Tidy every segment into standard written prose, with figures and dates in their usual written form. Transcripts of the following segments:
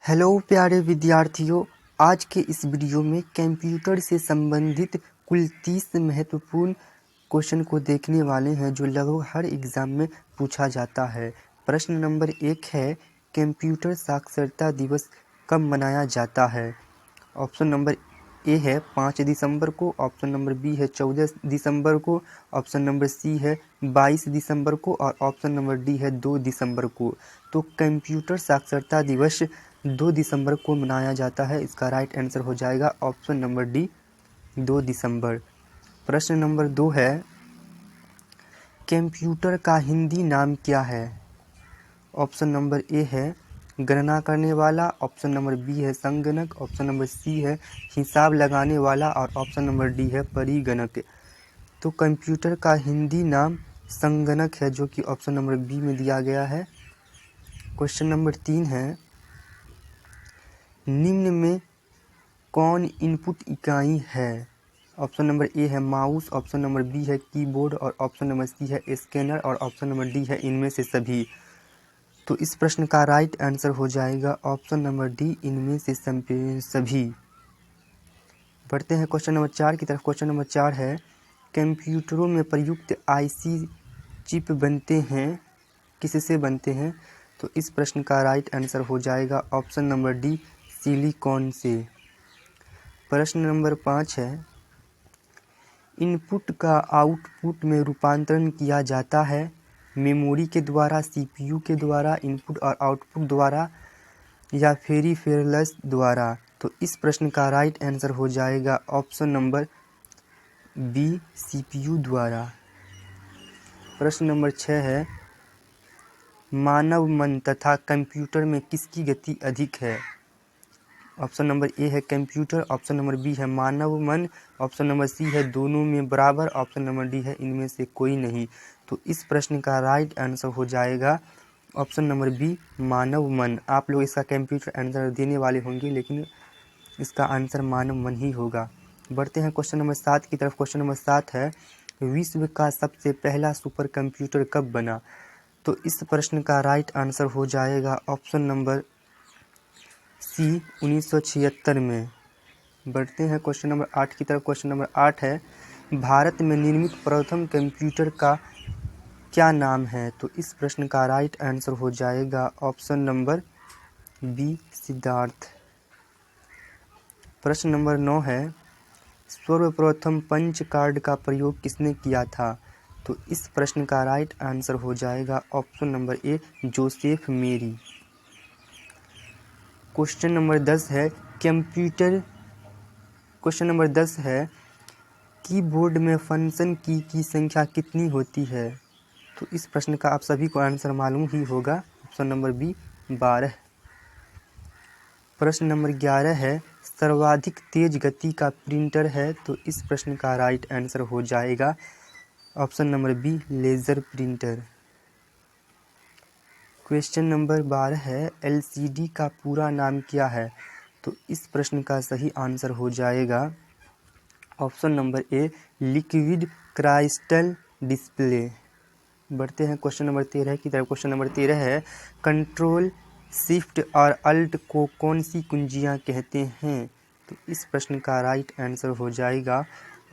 Hello प्यारे विद्यार्थियों, आज के इस वीडियो में कंप्यूटर से संबंधित कुल 30 महत्वपूर्ण क्वेश्चन को देखने वाले हैं जो लगभग हर एग्जाम में पूछा जाता है। प्रश्न नंबर 1 है, कंप्यूटर साक्षरता दिवस कब मनाया जाता है? ऑप्शन नंबर ए है 5 दिसंबर को, ऑप्शन नंबर बी है 14 दिसंबर को, ऑप्शन नंबर सी है 22 दिसंबर को और ऑप्शन नंबर डी है 2 दिसंबर को। तो कंप्यूटर साक्षरता दिवस 2 दिसंबर को मनाया जाता है। इसका राइट आंसर हो जाएगा ऑप्शन नंबर डी, 2 दिसंबर। प्रश्न नंबर 2 है, कंप्यूटर का हिंदी नाम क्या है? ऑप्शन नंबर ए है गणना करने वाला, ऑप्शन नंबर बी है संगणक, ऑप्शन नंबर सी है हिसाब लगाने वाला और ऑप्शन नंबर डी है परिगणक। तो कंप्यूटर का हिंदी नाम संगणक है, जो कि ऑप्शन नंबर बी में दिया गया है। क्वेश्चन नंबर 3 है, निम्न में कौन इनपुट इकाई है? ऑप्शन नंबर ए है माउस, ऑप्शन नंबर बी है कीबोर्ड और ऑप्शन नंबर सी है स्कैनर और ऑप्शन नंबर डी है इनमें से सभी। तो इस प्रश्न का राइट आंसर हो जाएगा ऑप्शन नंबर डी, इनमें से सभी। बढ़ते हैं क्वेश्चन नंबर 4 की तरफ। क्वेश्चन नंबर 4 है, कंप्यूटरों में प्रयुक्त आईसी चिप बनते हैं, किससे बनते हैं? तो इस प्रश्न का राइट आंसर हो जाएगा ऑप्शन नंबर डी, सिलिकॉन से। प्रश्न नंबर 5 है, इनपुट का आउटपुट में रूपांतरण किया जाता है मेमोरी के द्वारा, सीपीयू के द्वारा, इनपुट और आउटपुट द्वारा या पेरिफेरल्स द्वारा। तो इस प्रश्न का राइट आंसर हो जाएगा ऑप्शन नंबर बी, सीपीयू द्वारा। प्रश्न नंबर 6 है, मानव मन तथा कंप्यूटर में किसकी गति अधिक है? ऑप्शन नंबर ए है कंप्यूटर, ऑप्शन नंबर बी है मानव मन, ऑप्शन नंबर सी है दोनों में बराबर, ऑप्शन नंबर डी है इनमें से कोई नहीं। तो इस प्रश्न का राइट आंसर हो जाएगा ऑप्शन नंबर बी, मानव मन। आप लोग इसका कंप्यूटर आंसर देने वाले होंगे, लेकिन इसका आंसर मानव मन ही होगा। बढ़ते हैं क्वेश्चन नंबर 7 की तरफ। क्वेश्चन नंबर 7 है, विश्व का सबसे पहला सुपर कंप्यूटर कब बना? तो इस प्रश्न का राइट आंसर हो जाएगा ऑप्शन नंबर सी, 1976 में। बढ़ते हैं क्वेश्चन नंबर 8 की तरफ। क्वेश्चन नंबर 8 है, भारत में निर्मित प्रथम कंप्यूटर का क्या नाम है? तो इस प्रश्न का राइट आंसर हो जाएगा ऑप्शन नंबर बी, सिद्धार्थ। प्रश्न नंबर 9 है, सर्वप्रथम पंच कार्ड का प्रयोग किसने किया था? तो इस प्रश्न का राइट आंसर हो जाएगा ऑप्शन नंबर ए, जोसेफ मेरी। क्वेश्चन नंबर 10 है, क्वेश्चन नंबर 10 है, कीबोर्ड में फंक्शन की संख्या कितनी होती है? तो इस प्रश्न का आप सभी को आंसर मालूम ही होगा, ऑप्शन नंबर बी, 12। प्रश्न नंबर 11 है, सर्वाधिक तेज गति का प्रिंटर है? तो इस प्रश्न का राइट आंसर हो जाएगा option number B, laser printer. Question number 12 है, एलसीडी का पूरा नाम क्या है? तो इस प्रश्न का सही आंसर हो जाएगा option number A, liquid crystal display. बढ़ते हैं क्वेश्चन नंबर 13 की तरफ। क्वेश्चन नंबर 13 है, कंट्रोल शिफ्ट और अल्ट को कौन सी कुंजियां कहते हैं? तो इस प्रश्न का राइट आंसर हो जाएगा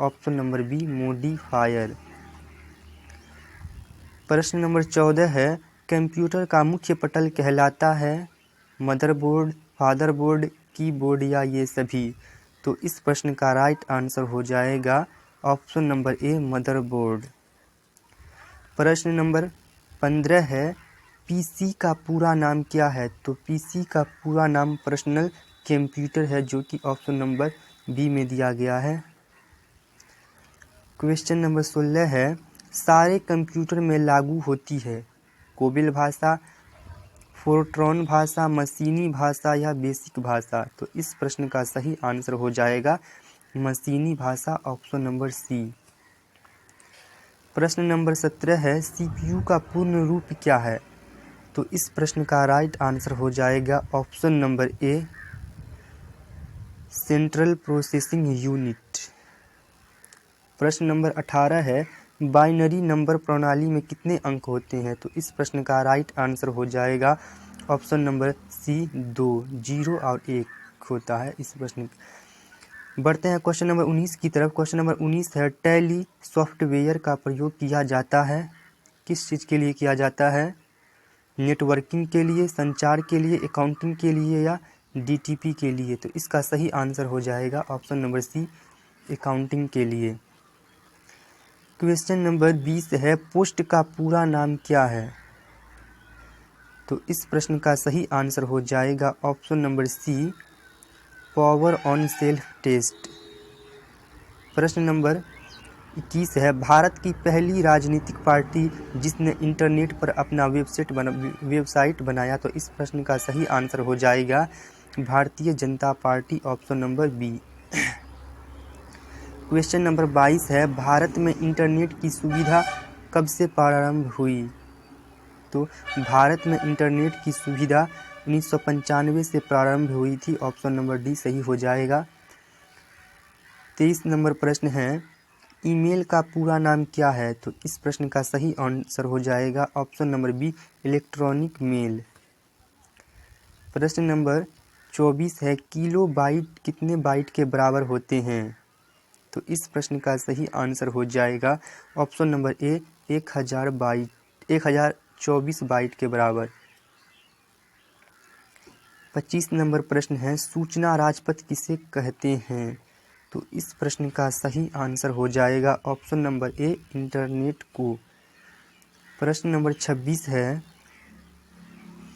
ऑप्शन नंबर बी, मॉडिफायर। प्रश्न नंबर 14 है, कंप्यूटर का मुख्य पटल कहलाता है मदरबोर्ड, फादरबोर्ड, कीबोर्ड या ये सभी? तो इस प्रश्न का राइट आंसर हो जाएगा ऑप्शन नंबर ए, मदरबोर्ड। प्रश्न नंबर 15 है, पीसी का पूरा नाम क्या है? तो पीसी का पूरा नाम पर्सनल कंप्यूटर है, जो कि ऑप्शन नंबर बी में दिया गया है। क्वेश्चन नंबर 16 है, सारे कंप्यूटर में लागू होती है कोबिल भाषा, फोर्ट्रॉन भाषा, मशीनी भाषा या बेसिक भाषा? तो इस प्रश्न का सही आंसर हो जाएगा मशीनी भाषा, ऑप्शन नंबर सी। प्रश्न नंबर 17 है, सीपीयू का पूर्ण रूप क्या है? तो इस प्रश्न का राइट आंसर हो जाएगा ऑप्शन नंबर ए, सेंट्रल प्रोसेसिंग यूनिट। प्रश्न नंबर 18 है, बाइनरी नंबर प्रणाली में कितने अंक होते हैं? तो इस प्रश्न का राइट आंसर हो जाएगा ऑप्शन नंबर सी 2, 0 और 1 होता है इस प्रश्न। बढ़ते हैं क्वेश्चन नंबर 19 की तरफ। क्वेश्चन नंबर 19 है, टैली सॉफ्टवेयर का प्रयोग किया जाता है, किस चीज़ के लिए किया जाता है? नेटवर्किंग के लिए, संचार के लिए, अकाउंटिंग के लिए या डीटीपी के लिए? तो इसका सही आंसर हो जाएगा ऑप्शन नंबर सी, अकाउंटिंग के लिए। क्वेश्चन नंबर 20 है, पोस्ट का पूरा नाम क्या है? तो इस प्रश्न का सही आंसर हो जाएगा option number C, power on self test. प्रश्न नंबर 21 है, भारत की पहली राजनीतिक पार्टी जिसने इंटरनेट पर अपना वेबसाइट बनाया? तो इस प्रश्न का सही आंसर हो जाएगा Bharatiya Janata Party, option number B. Question number 22 है, भारत में इंटरनेट की सुविधा कब से प्रारंभ हुई? तो भारत में इंटरनेट की सुविधा 1995 से प्रारंभ हुई थी, ऑप्शन नंबर डी सही हो जाएगा। 23 नंबर प्रश्न है, ईमेल का पूरा नाम क्या है? तो इस प्रश्न का सही आंसर हो जाएगा option number B, electronic mail. प्रश्न नंबर 24 है, किलो बाइट कितने बाइट के बराबर होते हैं? तो इस प्रश्न का सही आंसर हो जाएगा option number A, 1000 byte, 1024 byte के बराबर। 25 नंबर प्रश्न है, सूचना राजपथ किसे कहते हैं? तो इस प्रश्न का सही आंसर हो जाएगा ऑप्शन नंबर ए, इंटरनेट को। प्रश्न नंबर 26 है,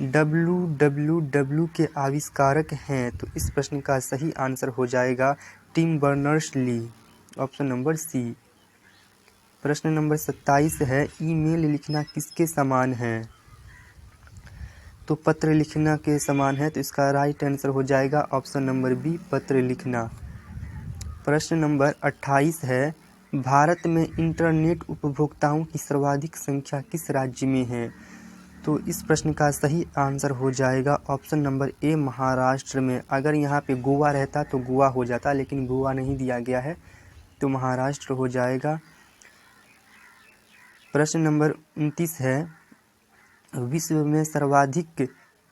www के आविष्कारक हैं? तो इस प्रश्न का सही आंसर हो जाएगा Tim Berners Lee, option number C. प्रश्न नंबर 27 है, ईमेल लिखना किसके समान है? तो पत्र लिखना के समान है, तो इसका राइट आंसर हो जाएगा ऑप्शन नंबर बी, पत्र लिखना। प्रश्न नंबर 28 है, भारत में इंटरनेट उपभोक्ताओं की सर्वाधिक संख्या किस राज्य में है? तो इस प्रश्न का सही आंसर हो जाएगा ऑप्शन नंबर ए, महाराष्ट्र में। अगर यहाँ पे गोवा रहता तो गोवा हो जाता, लेकिन गोवा नहीं दिया गया है, तो महाराष्ट्र हो जाएगा। प्रश्न नंबर 29 है, विश्व में सर्वाधिक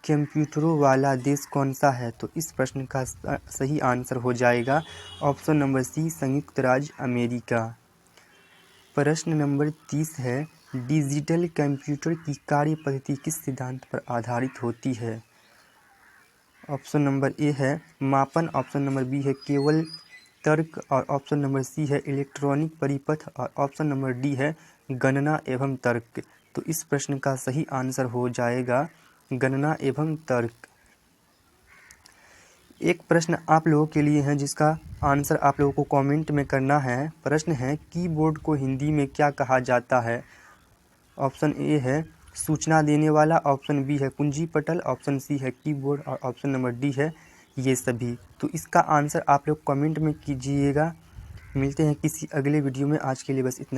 कंप्यूटरों वाला देश कौन सा है? तो इस प्रश्न का सही आंसर हो जाएगा ऑप्शन नंबर सी, संयुक्त राज्य अमेरिका। प्रश्न नंबर 30 है, डिजिटल कंप्यूटर की कार्य पद्धति किस सिद्धांत पर आधारित होती है? ऑप्शन नंबर ए है मापन, ऑप्शन नंबर बी है केवल तर्क, और ऑप्शन नंबर सी है इलेक्ट्रॉनिक परिपथ, और ऑप्शन नंबर डी है गणना एवं तर्क। तो इस प्रश्न का सही आंसर हो जाएगा गणना एवं तर्क। एक प्रश्न आप लोगों के लिए है जिसका आंसर आप लोगों को कमेंट में करना है। प्रश्न है, कीबोर्ड को हिंदी में क्या कहा जाता है? ऑप्शन ए है सूचना देने वाला, ऑप्शन बी है कुंजी पटल, ऑप्शन सी है कीबोर्ड, और ऑप्शन नंबर डी है ये सभी। तो इसका आंसर आप लोग कमेंट में कीजिएगा। मिलते हैं किसी अगले वीडियो में, आज के लिए बस इतना।